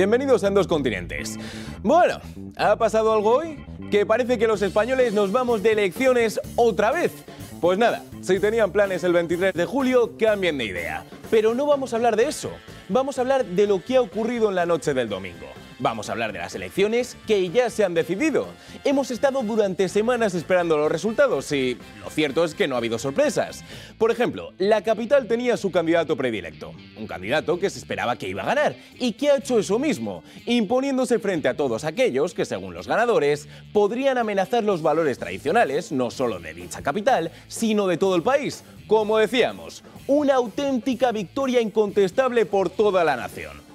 bienvenidos a En Dos Continentes. Bueno, ¿ha pasado algo hoy? Que parece que los españoles nos vamos de elecciones otra vez. Pues nada, si tenían planes el 23 de julio, cambien de idea. Pero no vamos a hablar de eso. Vamos a hablar de lo que ha ocurrido en la noche del domingo. Vamos a hablar de las elecciones que ya se han decidido. Hemos estado durante semanas esperando los resultados y lo cierto es que no ha habido sorpresas. Por ejemplo, la capital tenía su candidato predilecto, un candidato que se esperaba que iba a ganar y que ha hecho eso mismo, imponiéndose frente a todos aquellos que, según los ganadores, podrían amenazar los valores tradicionales, no solo de dicha capital, sino de todo el país. Como decíamos, una auténtica victoria incontestable por toda la nación.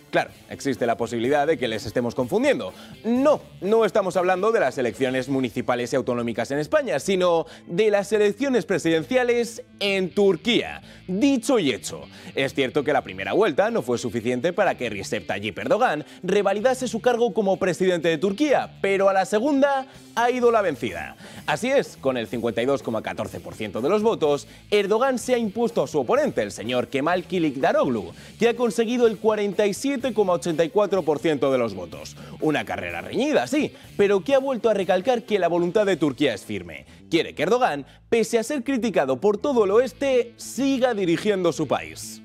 Claro, existe la posibilidad de que les estemos confundiendo. No estamos hablando de las elecciones municipales y autonómicas en España, sino de las elecciones presidenciales en Turquía. Dicho y hecho, es cierto que la primera vuelta no fue suficiente para que Recep Tayyip Erdogan revalidase su cargo como presidente de Turquía, pero a la segunda ha ido la vencida. Así es, con el 52,14% de los votos, Erdogan se ha impuesto a su oponente, el señor Kemal Kılıçdaroğlu, que ha conseguido el 47,84% de los votos. Una carrera reñida, sí, pero que ha vuelto a recalcar que la voluntad de Turquía es firme. Quiere que Erdogan, pese a ser criticado por todo el oeste, siga dirigiendo su país.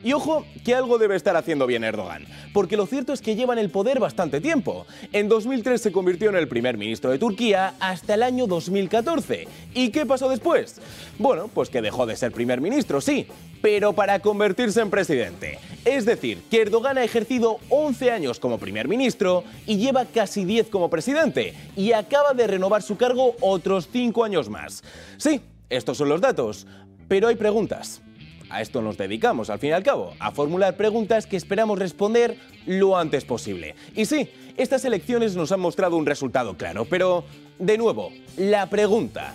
Y ojo, que algo debe estar haciendo bien Erdogan, porque lo cierto es que lleva en el poder bastante tiempo. En 2003 se convirtió en el primer ministro de Turquía hasta el año 2014. ¿Y qué pasó después? Bueno, pues que dejó de ser primer ministro, sí, pero para convertirse en presidente. Es decir, que Erdogan ha ejercido 11 años como primer ministro y lleva casi 10 como presidente, y acaba de renovar su cargo otros 5 años más. Sí, estos son los datos, pero hay preguntas. A esto nos dedicamos, al fin y al cabo, a formular preguntas que esperamos responder lo antes posible. Y sí, estas elecciones nos han mostrado un resultado claro, pero, de nuevo, la pregunta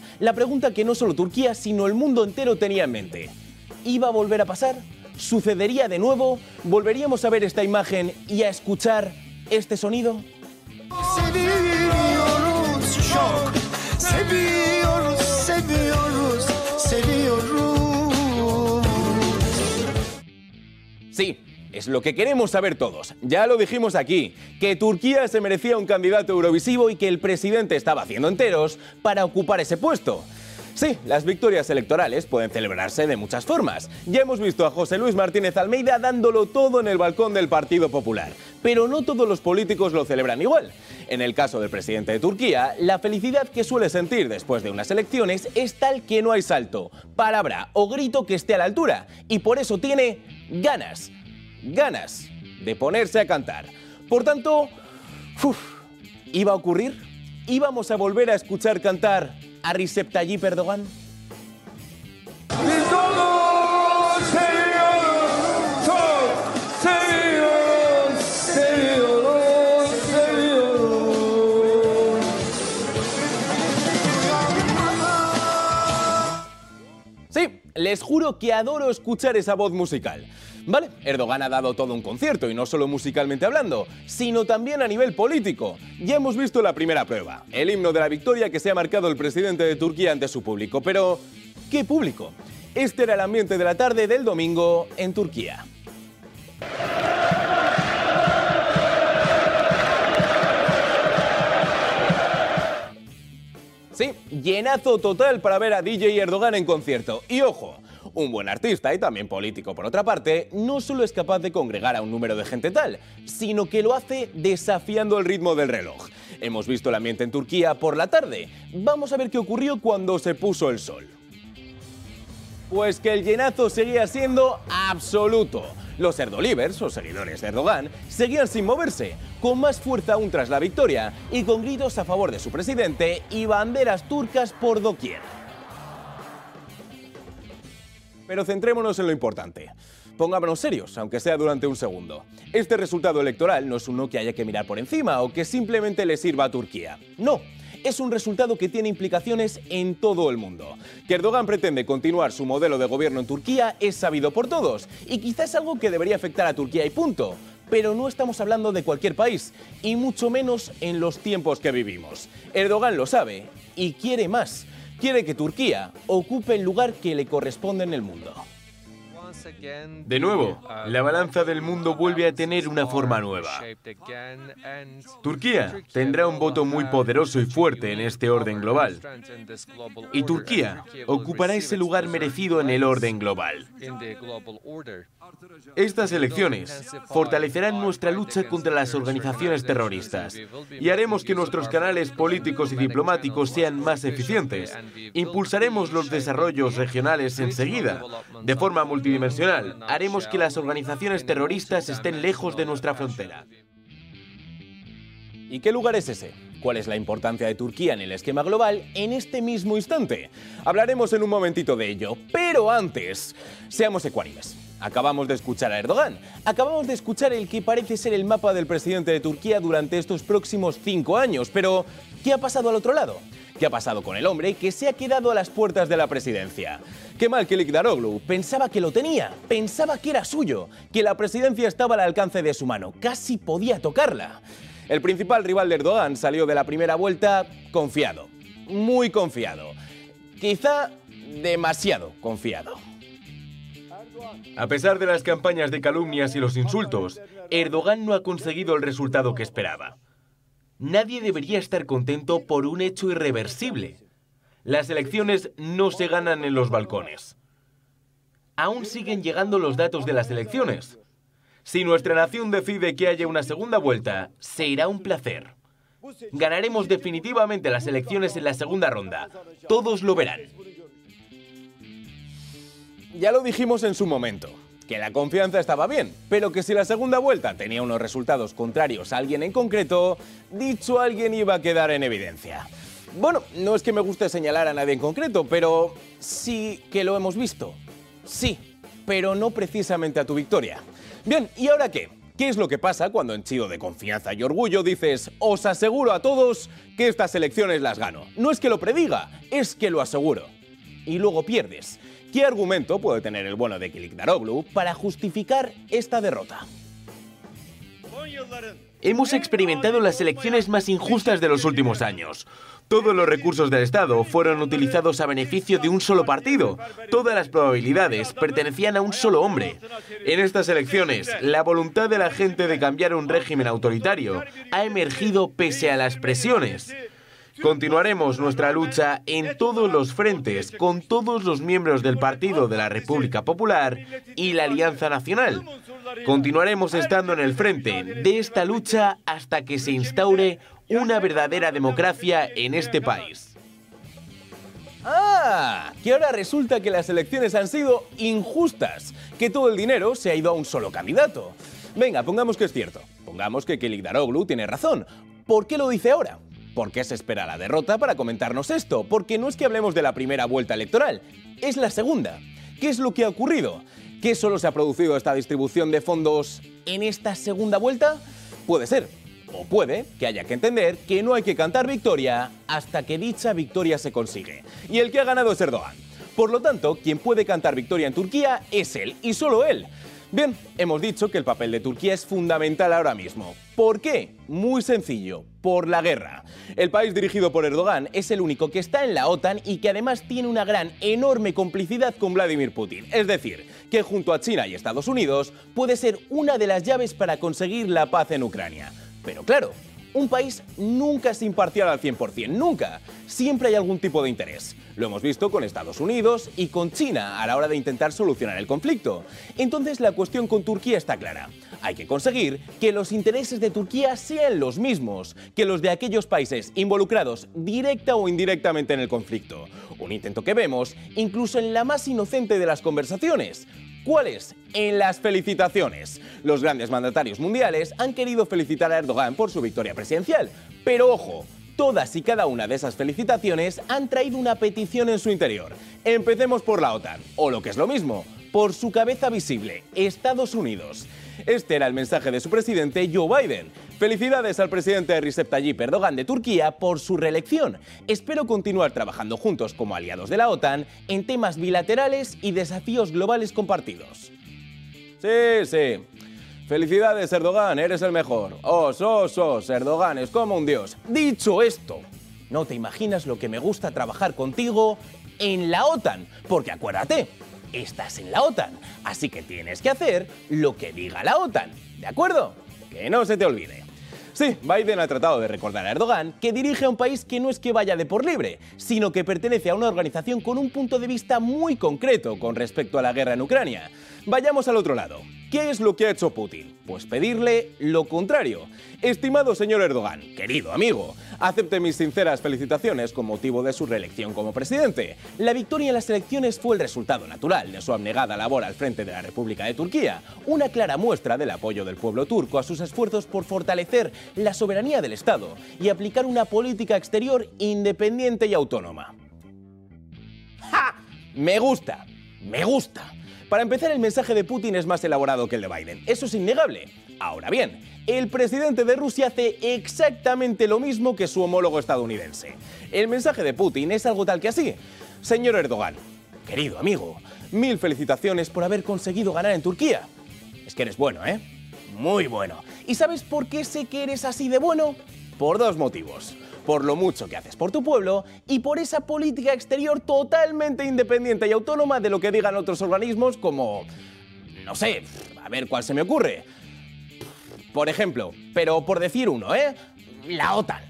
que no solo Turquía, sino el mundo entero tenía en mente. ¿Iba a volver a pasar? ¿Sucedería de nuevo? ¿Volveríamos a ver esta imagen y a escuchar este sonido? Seviyoruz çok, seviyoruz, seviyoruz, seviyoruz. Sí, es lo que queremos saber todos. Ya lo dijimos aquí, que Turquía se merecía un candidato eurovisivo y que el presidente estaba haciendo enteros para ocupar ese puesto. Sí, las victorias electorales pueden celebrarse de muchas formas. Ya hemos visto a José Luis Martínez Almeida dándolo todo en el balcón del Partido Popular. Pero no todos los políticos lo celebran igual. En el caso del presidente de Turquía, la felicidad que suele sentir después de unas elecciones es tal que no hay salto, palabra o grito que esté a la altura. Y por eso tiene ganas de ponerse a cantar. Por tanto, ¿iba a ocurrir? ¿Íbamos a volver a escuchar cantar a Recep Tayyip Erdogan? Sí, les juro que adoro escuchar esa voz musical. Vale, Erdogan ha dado todo un concierto, y no solo musicalmente hablando, sino también a nivel político. Ya hemos visto la primera prueba, el himno de la victoria que se ha marcado el presidente de Turquía ante su público. Pero, ¿qué público? Este era el ambiente de la tarde del domingo en Turquía. Sí, llenazo total para ver a DJ Erdogan en concierto. Y ojo, un buen artista y también político por otra parte, no solo es capaz de congregar a un número de gente tal, sino que lo hace desafiando el ritmo del reloj. Hemos visto el ambiente en Turquía por la tarde. Vamos a ver qué ocurrió cuando se puso el sol. Pues que el llenazo seguía siendo absoluto. Los Erdolivers, o seguidores de Erdogan, seguían sin moverse, con más fuerza aún tras la victoria y con gritos a favor de su presidente y banderas turcas por doquier. Pero centrémonos en lo importante. Pongámonos serios, aunque sea durante un segundo. Este resultado electoral no es uno que haya que mirar por encima o que simplemente le sirva a Turquía. No. Es un resultado que tiene implicaciones en todo el mundo. Que Erdogan pretende continuar su modelo de gobierno en Turquía es sabido por todos, y quizás algo que debería afectar a Turquía y punto. Pero no estamos hablando de cualquier país, y mucho menos en los tiempos que vivimos. Erdogan lo sabe y quiere más. Quiere que Turquía ocupe el lugar que le corresponde en el mundo. De nuevo, la balanza del mundo vuelve a tener una forma nueva. Turquía tendrá un voto muy poderoso y fuerte en este orden global. Y Turquía ocupará ese lugar merecido en el orden global. Estas elecciones fortalecerán nuestra lucha contra las organizaciones terroristas y haremos que nuestros canales políticos y diplomáticos sean más eficientes. Impulsaremos los desarrollos regionales enseguida. De forma multidimensional, haremos que las organizaciones terroristas estén lejos de nuestra frontera. ¿Y qué lugar es ese? ¿Cuál es la importancia de Turquía en el esquema global en este mismo instante? Hablaremos en un momentito de ello, pero antes, seamos ecuánimes. Acabamos de escuchar a Erdogan, acabamos de escuchar el que parece ser el mapa del presidente de Turquía durante estos próximos 5 años, pero ¿qué ha pasado al otro lado? ¿Qué ha pasado con el hombre que se ha quedado a las puertas de la presidencia? Kemal Kılıçdaroğlu pensaba que lo tenía, pensaba que era suyo, que la presidencia estaba al alcance de su mano, casi podía tocarla. El principal rival de Erdogan salió de la primera vuelta confiado, muy confiado, quizá demasiado confiado. A pesar de las campañas de calumnias y los insultos, Erdogan no ha conseguido el resultado que esperaba. Nadie debería estar contento por un hecho irreversible. Las elecciones no se ganan en los balcones. Aún siguen llegando los datos de las elecciones. Si nuestra nación decide que haya una segunda vuelta, será un placer. Ganaremos definitivamente las elecciones en la segunda ronda. Todos lo verán. Ya lo dijimos en su momento, que la confianza estaba bien, pero que si la segunda vuelta tenía unos resultados contrarios a alguien en concreto, dicho alguien iba a quedar en evidencia. Bueno, no es que me guste señalar a nadie en concreto, pero sí que lo hemos visto. Sí, pero no precisamente a tu victoria. Bien, ¿y ahora qué? ¿Qué es lo que pasa cuando en chido de confianza y orgullo dices os aseguro a todos que estas elecciones las gano? No es que lo prediga, es que lo aseguro. Y luego pierdes. ¿Qué argumento puede tener el bueno de Kılıçdaroğlu para justificar esta derrota? Hemos experimentado las elecciones más injustas de los últimos años. Todos los recursos del Estado fueron utilizados a beneficio de un solo partido. Todas las probabilidades pertenecían a un solo hombre. En estas elecciones, la voluntad de la gente de cambiar un régimen autoritario ha emergido pese a las presiones. Continuaremos nuestra lucha en todos los frentes con todos los miembros del Partido de la República Popular y la Alianza Nacional. Continuaremos estando en el frente de esta lucha hasta que se instaure una verdadera democracia en este país. ¡Ah! Que ahora resulta que las elecciones han sido injustas, que todo el dinero se ha ido a un solo candidato. Venga, pongamos que es cierto, pongamos que Kılıçdaroğlu tiene razón. ¿Por qué lo dice ahora? ¿Por qué se espera la derrota para comentarnos esto? Porque no es que hablemos de la primera vuelta electoral, es la segunda. ¿Qué es lo que ha ocurrido? ¿Que solo se ha producido esta distribución de fondos en esta segunda vuelta? Puede ser. O puede que haya que entender que no hay que cantar victoria hasta que dicha victoria se consigue. Y el que ha ganado es Erdogan. Por lo tanto, quien puede cantar victoria en Turquía es él, y solo él. Bien, hemos dicho que el papel de Turquía es fundamental ahora mismo. ¿Por qué? Muy sencillo, por la guerra. El país dirigido por Erdogan es el único que está en la OTAN y que además tiene una gran, enorme complicidad con Vladimir Putin. Es decir, que junto a China y Estados Unidos puede ser una de las llaves para conseguir la paz en Ucrania. Pero claro, un país nunca es imparcial al 100%, nunca. Siempre hay algún tipo de interés. Lo hemos visto con Estados Unidos y con China a la hora de intentar solucionar el conflicto. Entonces la cuestión con Turquía está clara. Hay que conseguir que los intereses de Turquía sean los mismos que los de aquellos países involucrados directa o indirectamente en el conflicto. Un intento que vemos incluso en la más inocente de las conversaciones. ¿Cuáles? En las felicitaciones. Los grandes mandatarios mundiales han querido felicitar a Erdogan por su victoria presidencial. Pero ojo, todas y cada una de esas felicitaciones han traído una petición en su interior. Empecemos por la OTAN, o lo que es lo mismo, por su cabeza visible, Estados Unidos. Este era el mensaje de su presidente Joe Biden. Felicidades al presidente Recep Tayyip Erdogan de Turquía por su reelección. Espero continuar trabajando juntos como aliados de la OTAN en temas bilaterales y desafíos globales compartidos. Sí. Felicidades, Erdogan, eres el mejor. Erdogan es como un dios. Dicho esto, no te imaginas lo que me gusta trabajar contigo en la OTAN, porque acuérdate, estás en la OTAN, así que tienes que hacer lo que diga la OTAN, ¿de acuerdo? Que no se te olvide. Sí, Biden ha tratado de recordar a Erdogan que dirige a un país que no es que vaya de por libre, sino que pertenece a una organización con un punto de vista muy concreto con respecto a la guerra en Ucrania. Vayamos al otro lado. ¿Qué es lo que ha hecho Putin? Pues pedirle lo contrario. Estimado señor Erdogan, querido amigo, acepte mis sinceras felicitaciones con motivo de su reelección como presidente. La victoria en las elecciones fue el resultado natural de su abnegada labor al frente de la República de Turquía, una clara muestra del apoyo del pueblo turco a sus esfuerzos por fortalecer la soberanía del Estado y aplicar una política exterior independiente y autónoma. ¡Ja! Me gusta, me gusta. Para empezar, el mensaje de Putin es más elaborado que el de Biden, eso es innegable. Ahora bien, el presidente de Rusia hace exactamente lo mismo que su homólogo estadounidense. El mensaje de Putin es algo tal que así: señor Erdogan, querido amigo, mil felicitaciones por haber conseguido ganar en Turquía. Es que eres bueno, ¿eh? Muy bueno. ¿Y sabes por qué sé que eres así de bueno? Por dos motivos. Por lo mucho que haces por tu pueblo y por esa política exterior totalmente independiente y autónoma de lo que digan otros organismos como... no sé, a ver cuál se me ocurre. Por ejemplo, pero por decir uno, la OTAN.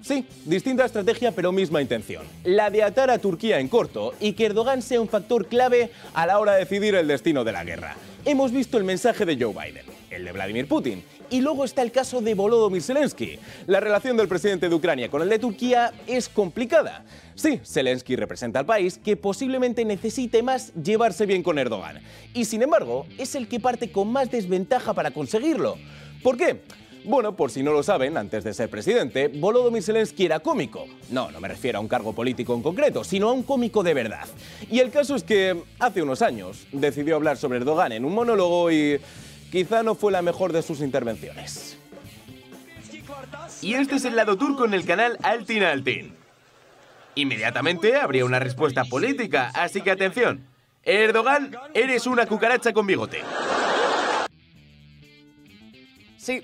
Sí, distinta estrategia pero misma intención. La de atar a Turquía en corto y que Erdogan sea un factor clave a la hora de decidir el destino de la guerra. Hemos visto el mensaje de Joe Biden, el de Vladimir Putin, y luego está el caso de Volodymyr Zelensky. La relación del presidente de Ucrania con el de Turquía es complicada. Sí, Zelensky representa al país que posiblemente necesite más llevarse bien con Erdogan. Y sin embargo, es el que parte con más desventaja para conseguirlo. ¿Por qué? Bueno, por si no lo saben, antes de ser presidente, Volodymyr Zelensky era cómico. No me refiero a un cargo político en concreto, sino a un cómico de verdad. Y el caso es que, hace unos años, decidió hablar sobre Erdogan en un monólogo y... quizá no fue la mejor de sus intervenciones. Y este es el lado turco en el canal Altin Altin. Inmediatamente habría una respuesta política, así que atención. Erdogan, eres una cucaracha con bigote. Sí,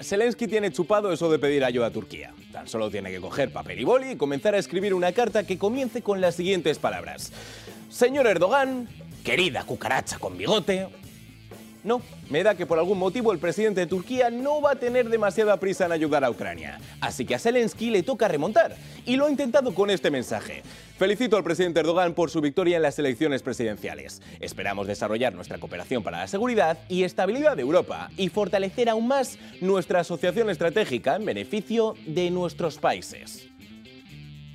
Zelensky tiene chupado eso de pedir ayuda a Turquía. Tan solo tiene que coger papel y boli y comenzar a escribir una carta que comience con las siguientes palabras. Señor Erdogan, querida cucaracha con bigote... No, me da que por algún motivo el presidente de Turquía no va a tener demasiada prisa en ayudar a Ucrania. Así que a Zelensky le toca remontar. Y lo ha intentado con este mensaje. Felicito al presidente Erdogan por su victoria en las elecciones presidenciales. Esperamos desarrollar nuestra cooperación para la seguridad y estabilidad de Europa y fortalecer aún más nuestra asociación estratégica en beneficio de nuestros países.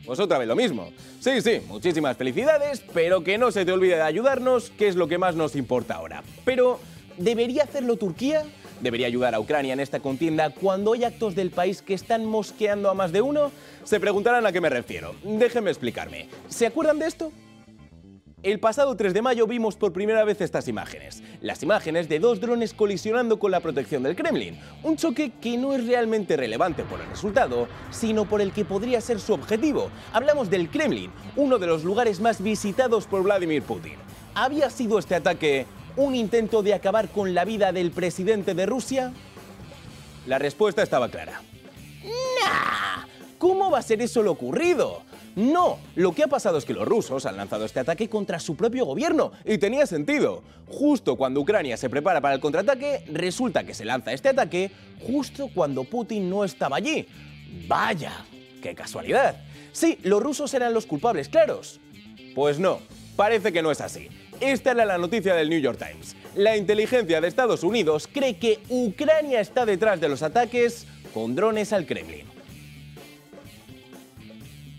Pues otra vez lo mismo. Sí, muchísimas felicidades, pero que no se te olvide de ayudarnos, que es lo que más nos importa ahora. Pero... ¿debería hacerlo Turquía? ¿Debería ayudar a Ucrania en esta contienda cuando hay actos del país que están mosqueando a más de uno? Se preguntarán a qué me refiero. Déjenme explicarme. ¿Se acuerdan de esto? El pasado 3 de mayo vimos por primera vez estas imágenes. Las imágenes de dos drones colisionando con la protección del Kremlin. Un choque que no es realmente relevante por el resultado, sino por el que podría ser su objetivo. Hablamos del Kremlin, uno de los lugares más visitados por Vladimir Putin. ¿Había sido este ataque un intento de acabar con la vida del presidente de Rusia? La respuesta estaba clara. ¡Nah! ¿Cómo va a ser eso lo ocurrido? No, lo que ha pasado es que los rusos han lanzado este ataque contra su propio gobierno, y tenía sentido. Justo cuando Ucrania se prepara para el contraataque, resulta que se lanza este ataque justo cuando Putin no estaba allí. ¡Vaya! ¡Qué casualidad! Sí, los rusos eran los culpables, claros. Pues no, parece que no es así. Esta era la noticia del New York Times. La inteligencia de Estados Unidos cree que Ucrania está detrás de los ataques con drones al Kremlin.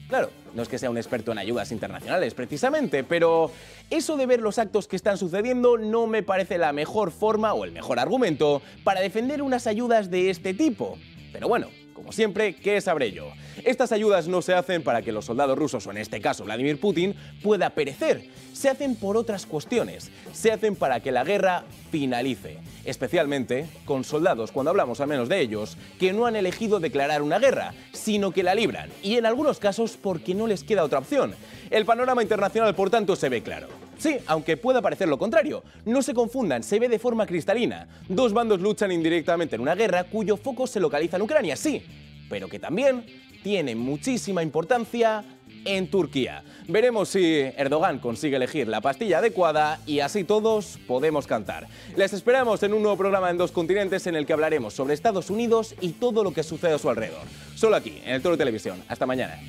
Claro, no es que sea un experto en ayudas internacionales precisamente, pero eso de ver los actos que están sucediendo no me parece la mejor forma o el mejor argumento para defender unas ayudas de este tipo. Pero bueno, como siempre, ¿qué sabré yo? Estas ayudas no se hacen para que los soldados rusos, o en este caso Vladimir Putin, pueda perecer. Se hacen por otras cuestiones. Se hacen para que la guerra finalice. Especialmente con soldados, cuando hablamos al menos de ellos, que no han elegido declarar una guerra, sino que la libran. Y en algunos casos porque no les queda otra opción. El panorama internacional, por tanto, se ve claro. Sí, aunque pueda parecer lo contrario. No se confundan, se ve de forma cristalina. Dos bandos luchan indirectamente en una guerra cuyo foco se localiza en Ucrania, sí, pero que también tiene muchísima importancia en Turquía. Veremos si Erdogan consigue elegir la pastilla adecuada y así todos podemos cantar. Les esperamos en un nuevo programa en 2 continentes en el que hablaremos sobre Estados Unidos y todo lo que sucede a su alrededor. Solo aquí, en El Toro Televisión. Hasta mañana.